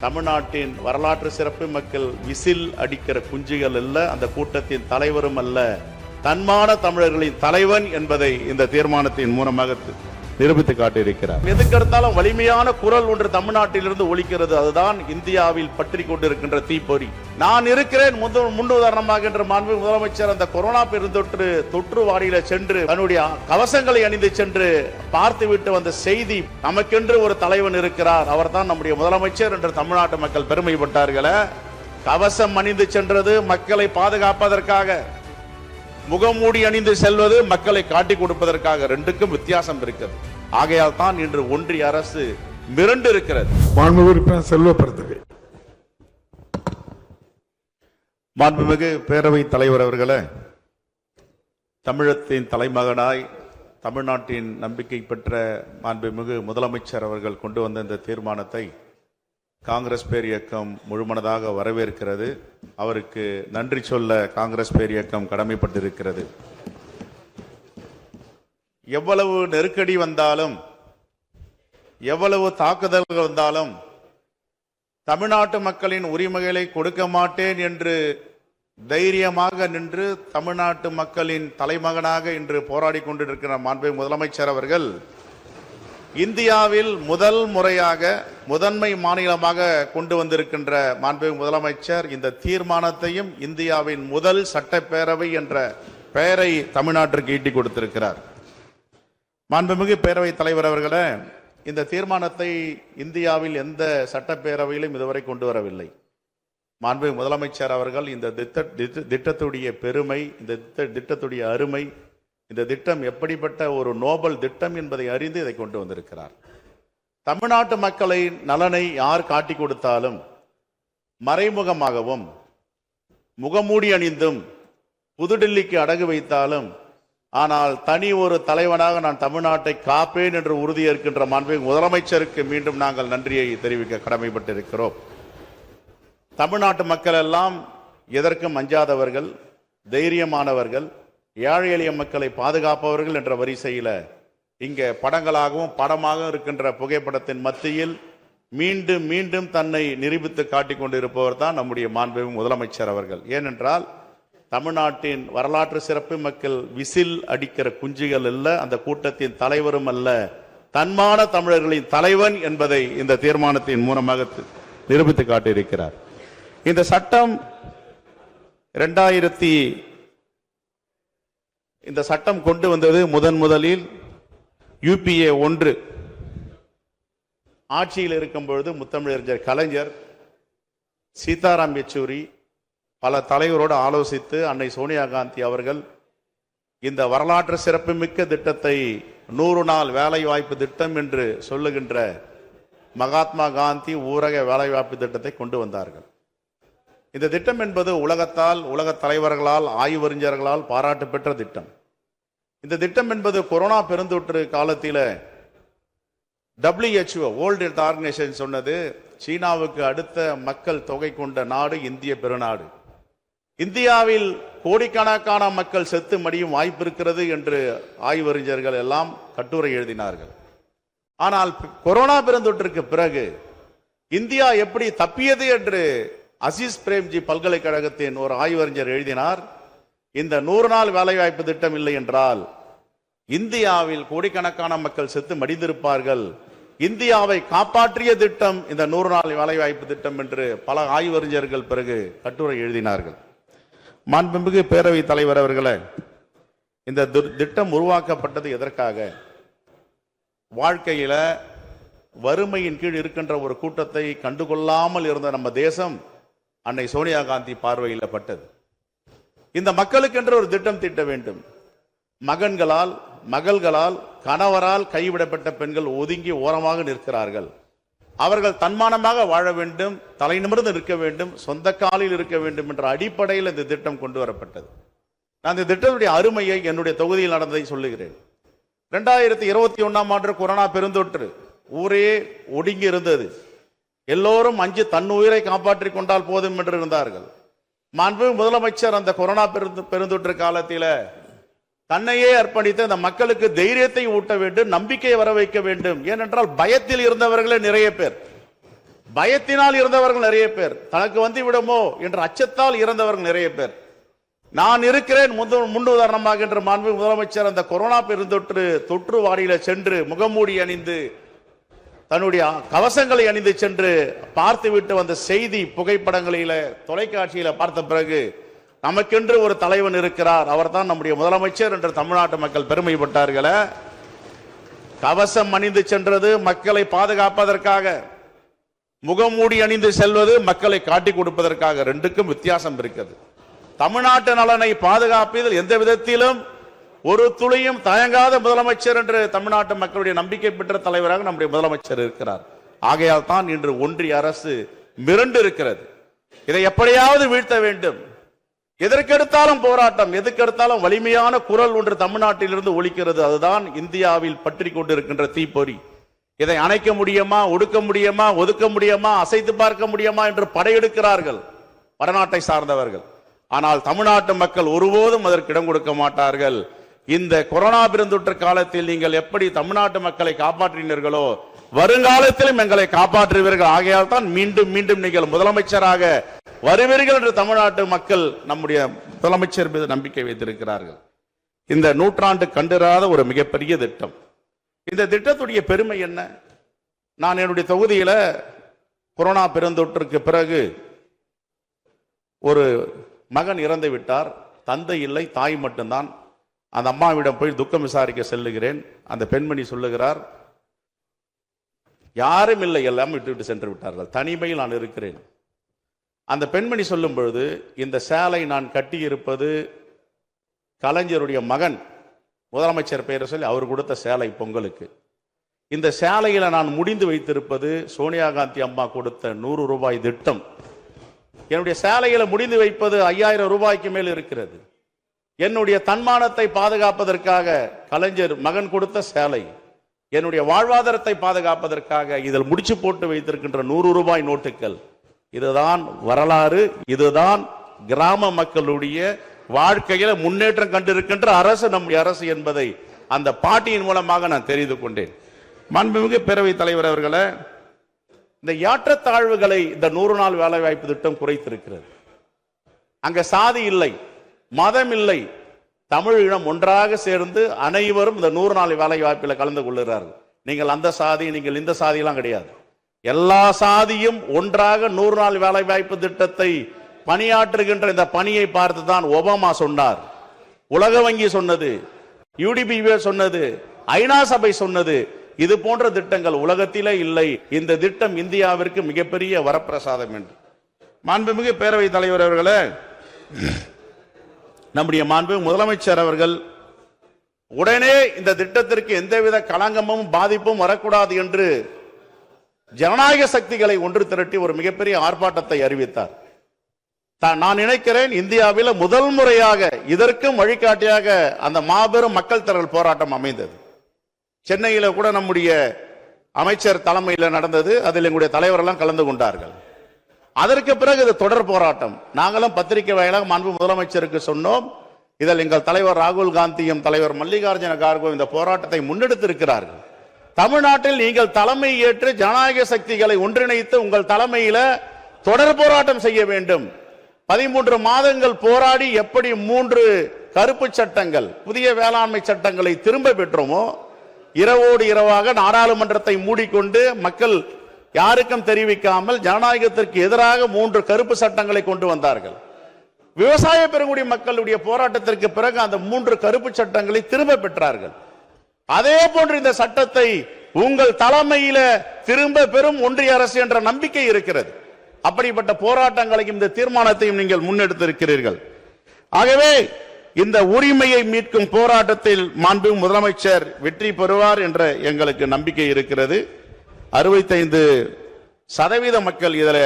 தமிழ்நாட்டின் வரலாற்று சிறப்பு மக்கள் விசில் அடிக்கிற குஞ்சுகள் அல்ல, அந்த கூட்டத்தின் தலைவரும் அல்ல, தன்மான தமிழர்களின் தலைவன் என்பதை இந்த தீர்மானத்தின் மூலமாக நிரூபித்து காட்டியிருக்கிறார். எதுக்கெடுத்தாலும் வலிமையான குரல் ஒன்று தமிழ்நாட்டிலிருந்து ஒலிக்கிறது. அதுதான் இந்தியாவில் பற்றி கொண்டிருக்கின்ற தீப்பொறி. நான் இருக்கிறேன் முன்னுதாரணமாக என்று மாண்பு முதலமைச்சர் அந்த கொரோனா தொற்று வாரியில சென்று தன்னுடைய கவசங்களை அணிந்து சென்று பார்த்துவிட்டு வந்த செய்தி, நமக்கென்று ஒரு தலைவன் இருக்கிறார், அவர் தான் நம்முடைய முதலமைச்சர் என்று தமிழ்நாட்டு மக்கள் பெருமைப்பட்டார்களே. கவசம் அணிந்து சென்றது மக்களை பாதுகாப்பதற்காக, முகமூடி அணிந்து செல்வது மக்களை காட்டிக் கொடுப்பதற்காக. ரெண்டுக்கும் வித்தியாசம் இருக்கிறது. ஆகையால் தான் இன்று ஒன்றிய அரசு மிரண்டு இருக்கிறது. மாண்புமிகு பேரவைத் தலைவர் அவர்களே, தமிழகத்தின் தலைமகனாய் தமிழ்நாட்டின் நம்பிக்கை பெற்ற மாண்புமிகு முதலமைச்சர் அவர்கள் கொண்டு வந்த இந்த தீர்மானத்தை காங்கிரஸ் பேர் இயக்கம் முழுமனதாக வரவேற்கிறது. அவருக்கு நன்றி சொல்ல காங்கிரஸ் பேர் இயக்கம் கடமைப்பட்டிருக்கிறது. எவ்வளவு நெருக்கடி வந்தாலும், எவ்வளவு தாக்குதல்கள் வந்தாலும் தமிழ்நாட்டு மக்களின் உரிமைகளை கொடுக்க மாட்டேன் என்று தைரியமாக நின்று தமிழ்நாட்டு மக்களின் தலைமகனாக இன்று போராடி கொண்டிருக்கிற மாண்புமிகு முதலமைச்சர் அவர்கள் இந்தியாவில் முதல் முறையாக முதன்மை மாநிலமாக கொண்டு வந்திருக்கின்ற மாண்புமிகு முதலமைச்சர் இந்த தீர்மானத்தையும் இந்தியாவின் முதல் சட்டப்பேரவை என்ற பெயரை தமிழ்நாட்டிற்கு ஈட்டி கொடுத்திருக்கிறார். மாண்புமிகு பேரவைத் தலைவர் அவர்களே, இந்த தீர்மானத்தை இந்தியாவில் எந்த சட்டப்பேரவையிலும் இதுவரை கொண்டு வரவில்லை. மாண்புமிகு முதலமைச்சர் அவர்கள் இந்த திட்டத்துடைய பெருமை, இந்த திட்டத்துடைய அருமை, இந்த திட்டம் எப்படிப்பட்ட ஒரு நோபல் திட்டம் என்பதை அறிந்து இதை கொண்டு வந்திருக்கிறார். தமிழ்நாட்டு மக்களின் நலனை யார் காட்டி கொடுத்தாலும், மறைமுகமாகவும் முகமூடி அணிந்தும் புதுடில்லிக்கு அடகு வைத்தாலும், ஆனால் தனி ஒரு தலைவனாக நான் தமிழ்நாட்டை காப்பேன் என்று உறுதியேற்கின்ற மாண்புமிகு முதலமைச்சருக்கு மீண்டும் நாங்கள் நன்றியை தெரிவிக்க கடமைப்பட்டிருக்கிறோம். தமிழ்நாட்டு மக்கள் எல்லாம் எதற்கும் அஞ்சாதவர்கள், தைரியமானவர்கள், ஏழை எளிய மக்களை பாதுகாப்பவர்கள் என்ற வரிசையில் இங்கே படங்களாகவும் படமாக இருக்கின்ற புகைப்படத்தின் மத்தியில் மீண்டும் மீண்டும் தன்னை நிரூபித்து காட்டிக் கொண்டிருப்பவர் தான் நம்முடைய மாண்புமிகு முதலமைச்சர் அவர்கள். ஏனென்றால் தமிழ்நாட்டின் வரலாற்று சிறப்பு மக்கள் விசில் அடிக்கிற குஞ்சுகள் அல்ல, அந்த கூட்டத்தின் தலைவரும் அல்ல, தன்மான தமிழர்களின் தலைவன் என்பதை இந்த தீர்மானத்தின் மூலமாக நிரூபித்து காட்டியிருக்கிறார். இந்த சட்டம் இந்த சட்டம் கொண்டு வந்தது முதலில் UPA 1 ஆட்சியில் இருக்கும் பொழுது முத்தமிழறிஞர் கலைஞர், சீதாராம் யெச்சூரி பல தலைவரோடு ஆலோசித்து அன்னை சோனியா காந்தி அவர்கள் இந்த வரலாற்று சிறப்புமிக்க திட்டத்தை 100 நாள் வேலைவாய்ப்பு திட்டம் என்று சொல்லுகின்ற மகாத்மா காந்தி ஊரக வேலைவாய்ப்பு திட்டத்தை கொண்டு வந்தார்கள். இந்த திட்டம் என்பது உலக தலைவர்களால், ஆய்வறிஞர்களால் பாராட்டு பெற்ற திட்டம். இந்த திட்டம் என்பது கொரோனா பெருந்தொற்று காலத்தில் WHO வேர்ல்ட் ஹெல்த் ஆர்கனைசேஷன் சொன்னது, சீனாவுக்கு அடுத்த மக்கள் தொகை கொண்ட நாடு இந்திய பெருநாடு, இந்தியாவில் கோடிக்கணக்கான மக்கள் செத்து மடியும் வாய்ப்பு இருக்கிறது என்று ஆய்வறிஞர்கள் எல்லாம் கட்டுரை எழுதினார்கள். ஆனால் கொரோனா பெருந்தொற்றுக்கு பிறகு இந்தியா எப்படி தப்பியது என்று அசீஸ் பிரேம்ஜி பல்கலைக்கழகத்தின் ஒரு ஆய்வறிஞர் எழுதினார். இந்த 100 நாள் வேலைவாய்ப்பு திட்டம் இல்லை என்றால் இந்தியாவில் கோடிக்கணக்கான மக்கள் செத்து மடிந்திருப்பார்கள். இந்தியாவை காப்பாற்றிய திட்டம் இந்த 100 நாள் வேலைவாய்ப்பு திட்டம் என்று பல ஆய்வறிஞர்கள் பிறகு கட்டுரை எழுதினார்கள். மாண்புமிகு பேரவைத் தலைவர் அவர்களே, இந்த திட்டம் உருவாக்கப்பட்டது எதற்காக? வாழ்க்கையில வறுமையின் கீழ் இருக்கின்ற ஒரு கூட்டத்தை கண்டுகொள்ளாமல் இருந்த நம்ம தேசம் அன்னை சோனியா காந்தி பார்வையில் பட்டது. இந்த மக்களுக்கென்று ஒரு திட்டம் தீட்ட வேண்டும். மகன்களால், மகள்களால், கணவரால் கைவிடப்பட்ட பெண்கள் ஒதுங்கி ஓரமாக நிற்கிறார்கள். அவர்கள் தன்மானமாக வாழ வேண்டும், தலை நிமிர்ந்து நிற்க வேண்டும், சொந்த காலில் இருக்க வேண்டும் என்ற அடிப்படையில் இந்த திட்டம் கொண்டு வரப்பட்டது. நான் இந்த திட்டத்துடைய அருமையை என்னுடைய தொகுதியில் நடந்ததை சொல்லுகிறேன். 2021ஆம் ஆண்டு கொரோனா பெருந்தொற்று, ஊரே ஒடுங்கி இருந்தது. எல்லோரும் அஞ்சு தன் உயிரை காப்பாற்றிக் கொண்டால் போதும் என்று இருந்தார்கள். மாண்புமிகு முதலமைச்சர் அந்த கொரோனா பெருந்தொற்று காலத்தில் தன்னையே அர்ப்பணித்து அந்த மக்களுக்கு தைரியத்தை ஊட்ட வேண்டும், நம்பிக்கையை வர வைக்க வேண்டும். ஏனென்றால் பயத்தில் இருந்தவர்களே நிறைய பேர். பயத்தினால் இறந்தவர்கள் நிறைய பேர், தனக்கு வந்து விடுமோ என்ற அச்சத்தால் இறந்தவர்கள் நிறைய பேர். நான் இருக்கிறேன் முன் உதாரணமாக என்று மாண்பு முதலமைச்சர் அந்த கொரோனா பெருந்தொற்று தொற்று வாடியில சென்று முகமூடி அணிந்து தன்னுடைய கவசங்களை அணிந்து சென்று பார்த்துவிட்டு வந்த செய்தி புகைப்படங்களில தொலைக்காட்சியில பார்த்த பிறகு நமக்கென்று ஒரு தலைவன் இருக்கிறார், அவர் தான் நம்முடைய முதலமைச்சர் என்று தமிழ்நாட்டு மக்கள் பெருமைப்பட்டார்களே. கவசம் அணிந்து சென்றது மக்களை பாதுகாப்பதற்காக, முகமூடி அணிந்து செல்வது மக்களை காட்டி கொடுப்பதற்காக. ரெண்டுக்கும் வித்தியாசம் இருக்கிறது. தமிழ்நாட்டு நலனை பாதுகாப்பதில் எந்த விதத்திலும் ஒரு துளியும் தயங்காத முதலமைச்சர் என்று தமிழ்நாட்டு மக்களுடைய நம்பிக்கை பெற்ற தலைவராக நம்முடைய முதலமைச்சர் இருக்கிறார். ஆகையால் தான் இன்று ஒன்றிய அரசு மிரண்டு இருக்கிறது. இதை எப்படியாவது வீழ்த்த வேண்டும். எதற்கெடுத்தாலும் போராட்டம், எதற்கெடுத்தாலும் வலிமையான குரல் ஒன்று தமிழ்நாட்டிலிருந்து ஒலிக்கிறது. அதுதான் இந்தியாவில் பற்றி கொண்டிருக்கின்ற தீப்பொறி. இதை அணைக்க முடியுமா, ஒடுக்க முடியுமா, ஒதுக்க முடியுமா, அசைத்து பார்க்க முடியுமா என்று படையெடுக்கிறார்கள் வடநாட்டை சார்ந்தவர்கள். ஆனால் தமிழ்நாட்டு மக்கள் ஒருபோதும் அதற்கு இடம் கொடுக்க மாட்டார்கள். இந்த கொரோனா பெருந்தொற்று காலத்தில் நீங்கள் எப்படி தமிழ்நாட்டு மக்களை காப்பாற்றினீர்களோ வருங்காலத்திலும் எங்களை காப்பாற்றுவீர்கள். ஆகையால் தான் மீண்டும் மீண்டும் நீங்கள் முதலமைச்சராக வருவீர்கள் என்று தமிழ்நாட்டு மக்கள் நம்முடைய முதலமைச்சர் மீது நம்பிக்கை வைத்திருக்கிறார்கள். இந்த நூற்றாண்டு கண்டிராத ஒரு மிகப்பெரிய திட்டம். இந்த திட்டத்துடைய பெருமை என்ன? நான் என்னுடைய தொகுதியில கொரோனா பெருந்தொற்றுக்கு பிறகு ஒரு மகன் இறந்து விட்டார், தந்தை இல்லை, தாய் மட்டும்தான். அந்த அம்மாவிடம் போய் துக்கம் விசாரிக்க செல்லுகிறேன். அந்த பெண்மணி சொல்லுகிறார், யாரும் இல்லை, எல்லாம் விட்டு சென்று விட்டார்கள், தனிமையில் நான் இருக்கிறேன். அந்த பெண்மணி சொல்லும் பொழுது, இந்த சேலை நான் கட்டியிருப்பது கலைஞருடைய மகன் முதலமைச்சர் பெயரை சொல்லி அவர் கொடுத்த சேலை பொங்கலுக்கு. இந்த சேலையில நான் முடிந்து வைத்திருப்பது சோனியா காந்தி அம்மா கொடுத்த 100 ரூபாய் திட்டம். என்னுடைய சேலையில முடிந்து வைப்பது 5000 ரூபாய்க்கு மேல் இருக்கிறது. என்னுடைய தன்மானத்தை பாதுகாப்பதற்காக கலைஞர் மகன் கொடுத்த சேலை, என்னுடைய வாழ்வாதாரத்தை பாதுகாப்பதற்காக இதில் முடிச்சு போட்டு வைத்திருக்கின்ற 100 ரூபாய் நோட்டுகள். இதுதான் வரலாறு, இதுதான் கிராம மக்களுடைய வாழ்க்கையில முன்னேற்றம் கண்டிருக்கின்ற அரசு நம்முடைய அரசு என்பதை அந்த பாட்டியின் மூலமாக நான் தெரிந்து கொண்டேன். மாண்புமிகு பேரவைத் தலைவர் அவர்களே, இந்த ஏற்றத்தாழ்வுகளை இந்த 100 நாள் வேலை வாய்ப்பு திட்டம் குறைத்திருக்கிறது. அங்க சாதி இல்லை, மதம் இல்லை, தமிழ் இனம் ஒன்றாக சேர்ந்து அனைவரும் இந்த 100 நாள் வேலை வாய்ப்பில் கலந்து கொள்கிறார்கள். நீங்கள் அந்த சாதி, நீங்கள் இந்த சாதியெல்லாம் கிடையாது. எல்லா சாதியும் ஒன்றாக 100 நாள் வேலை வாய்ப்பு திட்டத்தை பணியாற்றுகின்ற இந்த பணியை பார்த்து தான் ஒபாமா சொன்னார், உலக வங்கி சொன்னது, UDP சொன்னது, ஐநா சபை சொன்னது. இது போன்ற திட்டங்கள் உலகத்திலே இல்லை. இந்த திட்டம் இந்தியாவிற்கு மிகப்பெரிய வரப்பிரசாதம் என்று. மாண்புமிகு பேரவைத் தலைவர் அவர்களே, நம்முடைய மாண்புமிகு முதலமைச்சர் அவர்கள் உடனே இந்த திட்டத்திற்கு எந்தவித களங்கமும் பாதிப்பும் வரக்கூடாது என்று ஜனநாயக சக்திகளை ஒன்று திரட்டி ஒரு மிகப்பெரிய ஆர்ப்பாட்டத்தை அறிவித்தார். நான் நினைக்கிறேன் இந்தியாவில் முதல் முறையாக இதற்கும் வழிகாட்டியாக அந்த மாபெரும் மக்கள் திரள் போராட்டம் அமைந்தது. சென்னையில கூட நம்முடைய அமைச்சர் தலைமையில் நடந்தது. அதில் எங்களுடைய தலைவரெல்லாம் கலந்து கொண்டார்கள். அதற்கு பிறகு இது தொடர் போராட்டம். நாங்களும் பத்திரிகை வாயிலாக மாண்பு முதலமைச்சருக்கு சொன்னோம். இதில் எங்கள் தலைவர் ராகுல் காந்தியும் தலைவர் மல்லிகார்ஜுன கார்கோ இந்த போராட்டத்தை முன்னெடுத்திருக்கிறார்கள். தமிழ்நாட்டில் நீங்கள் தலைமை ஏற்று ஜனநாயக சக்திகளை ஒன்றிணைத்து உங்கள் தலைமையில தொடர் போராட்டம் செய்ய வேண்டும். 13 மாதங்கள் போராடி எப்படி 3 கருப்பு சட்டங்கள், புதிய வேளாண்மை சட்டங்களை திரும்ப பெற்றோமோ, இரவோடு இரவாக நாடாளுமன்றத்தை மூடிக்கொண்டு மக்கள் யாருக்கும் தெரிவிக்காமல் ஜனநாயகத்திற்கு எதிராக 3 கருப்பு சட்டங்களை கொண்டு வந்தார்கள். விவசாய பெருங்குடி மக்களுடைய போராட்டத்திற்கு பிறகு அந்த 3 கருப்பு சட்டங்களை திரும்ப பெற்றார்கள். அதே போன்று இந்த சட்டத்தை உங்கள் தலைமையில திரும்ப பெறும் ஒன்றிய அரசு என்ற நம்பிக்கை இருக்கிறது. அப்படிப்பட்ட போராட்டங்களையும் இந்த தீர்மானத்தையும் நீங்கள் முன்னெடுத்திருக்கிறீர்கள். ஆகவே இந்த உரிமையை மீட்கும் போராட்டத்தில் மாண்பு முதலமைச்சர் வெற்றி பெறுவார் என்ற எங்களுக்கு நம்பிக்கை இருக்கிறது. 65% மக்கள் இதில்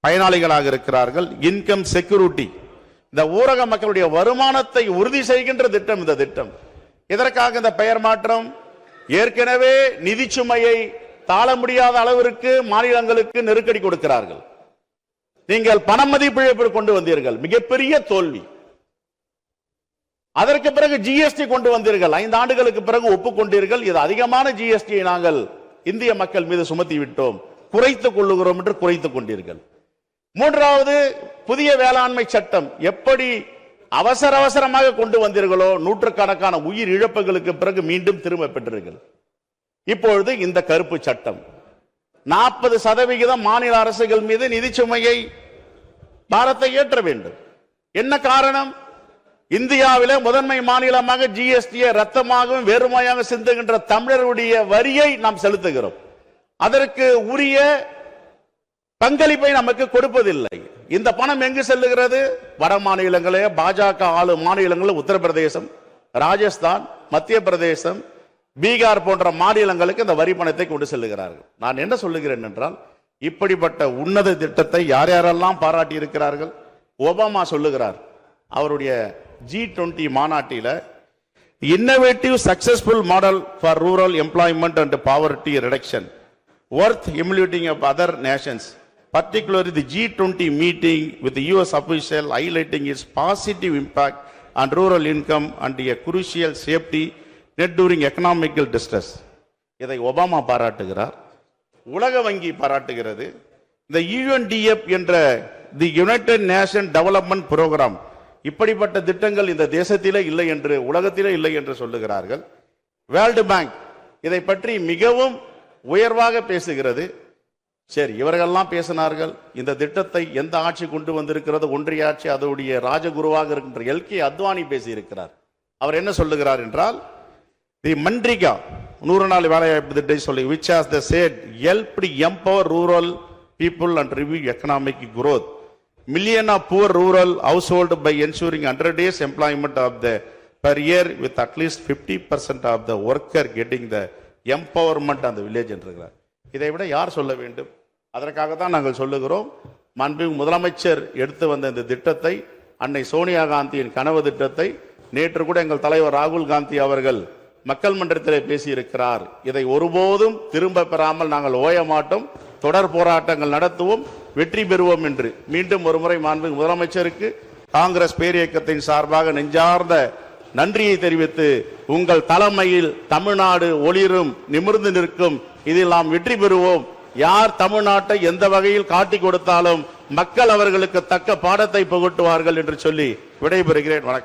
பயனாளிகளாக இருக்கிறார்கள். இன்கம் செக்யூரிட்டி, இந்த ஊரக மக்களுடைய வருமானத்தை உறுதி செய்கின்ற திட்டம் இந்த திட்டம். இதற்காக இந்த பெயர் மாற்றம். ஏற்கனவே நிதி சுமையை தாழ முடியாத அளவிற்கு மாநிலங்களுக்கு நெருக்கடி கொடுக்கிறார்கள். நீங்கள் பண மதிப்பிழப்பு கொண்டு வந்தீர்கள், மிகப்பெரிய தோல்வி. அதற்கு பிறகு ஜிஎஸ்டி கொண்டு வந்தீர்கள், 5 ஆண்டுகளுக்கு பிறகு ஒப்புக்கொண்டீர்கள். இது அதிகமான ஜிஎஸ்டியை நாங்கள் இந்திய மக்கள் மீது சுமத்தி விட்டோம். குறைத்துக் கொள்ளுகிறோம் என்று குறைத்துக் கொண்டீர்கள். மூன்றாவது, புதிய வேளாண்மை சட்டம் எப்படி அவசரமாக கொண்டு வந்தீர்களோ நூற்றுக்கணக்கான உயிர் இழப்புகளுக்கு பிறகு மீண்டும் திரும்ப பெற்றீர்கள். இப்பொழுது இந்த கருப்பு சட்டம் 40% மாநில அரசுகள் மீது நிதி சுமையை பாரத்தை ஏற்ற வேண்டும். என்ன காரணம்? இந்தியாவிலே முதன்மை மாநிலமாக ஜிஎஸ்டியை ரத்தமாகவும் வெறுமையாக சிந்துகின்ற தமிழருடைய வரியை நாம் செலுத்துகிறோம். அதற்கு உரிய பங்களிப்பை நமக்கு கொடுப்பதில்லை. இந்த பணம் எங்கு செல்லுகிறது? வட மாநிலங்களே, பாஜக ஆளும் மாநிலங்கள், உத்தரப்பிரதேசம், ராஜஸ்தான், மத்திய பிரதேசம், பீகார் போன்ற மாநிலங்களுக்கு இந்த வரி பணத்தை கொண்டு செல்லுகிறார்கள். நான் என்ன சொல்லுகிறேன் என்றால், இப்படிப்பட்ட உன்னத திட்டத்தை யார் யாரெல்லாம் பாராட்டி இருக்கிறார்கள்? ஒபாமா சொல்லுகிறார் அவருடைய G20 மாநாட்டில், innovative successful model for rural employment and poverty reduction worth emulating of other nations, particularly the G20 meeting with the US official highlighting its positive impact on rural income and a crucial safety net during economical distress. இதை Obama பாராட்டுகிறார், உலக வங்கி பாராட்டுகிறது. இந்த UNDP என்ற தி United nation development program, இப்படிப்பட்ட திட்டங்கள் இந்த தேசத்திலே இல்லை என்று, உலகத்திலே இல்லை என்று சொல்லுகிறார்கள். வேர்ல்டு பேங்க் இதை பற்றி மிகவும் உயர்வாக பேசுகிறது. சரி, இவர்கள்லாம் பேசினார்கள். இந்த திட்டத்தை எந்த ஆட்சி கொண்டு வந்திருக்கிறது? ஒன்றிய ஆட்சி. அதோடைய ராஜகுருவாக இருக்கின்ற LK அத்வானி பேசியிருக்கிறார். அவர் என்ன சொல்லுகிறார் என்றால், தி மன்ரிகா 100 நாள் வேலைவாய்ப்பு திட்டத்தை சொல்லி, which has the said helped empower rural people and review economic growth, million of poor rural household by ensuring 100 days employment of the per year with at least 50% of the worker getting the empowerment on the village என்றார். இதை விட யார் சொல்ல வேண்டும்? அதற்காகத்தான் நாங்கள் சொல்லுகிறோம், மாண்புமிகு முதலமைச்சர் எடுத்து வந்த இந்த திட்டத்தை, அன்னை சோனியா காந்தியின் கனவு திட்டத்தை நேற்று கூட எங்கள் தலைவர் ராகுல் காந்தி அவர்கள் மக்கள் மன்றத்திலே பேசியிருக்கிறார். இதை ஒருபோதும் திரும்ப பெறாமல் நாங்கள் ஓய மாட்டோம், தொடர் போராட்டங்கள் நடத்துவோம், வெற்றி பெறுவோம் என்று மீண்டும் ஒருமுறை மாண்புமிகு முதலமைச்சருக்கு காங்கிரஸ் பேரியக்கத்தின் சார்பாக நெஞ்சார்ந்த நன்றியை தெரிவித்து, உங்கள் தலைமையில் தமிழ்நாடு ஒளிரும், நிமிர்ந்து நிற்கும், இதில் நாம் வெற்றி பெறுவோம். யார் தமிழ்நாட்டை எந்த வகையில் காட்டி கொடுத்தாலும் மக்கள் அவர்களுக்கு தக்க பாடத்தை புகட்டுவார்கள் என்று சொல்லி விடைபெறுகிறேன். வணக்கம்.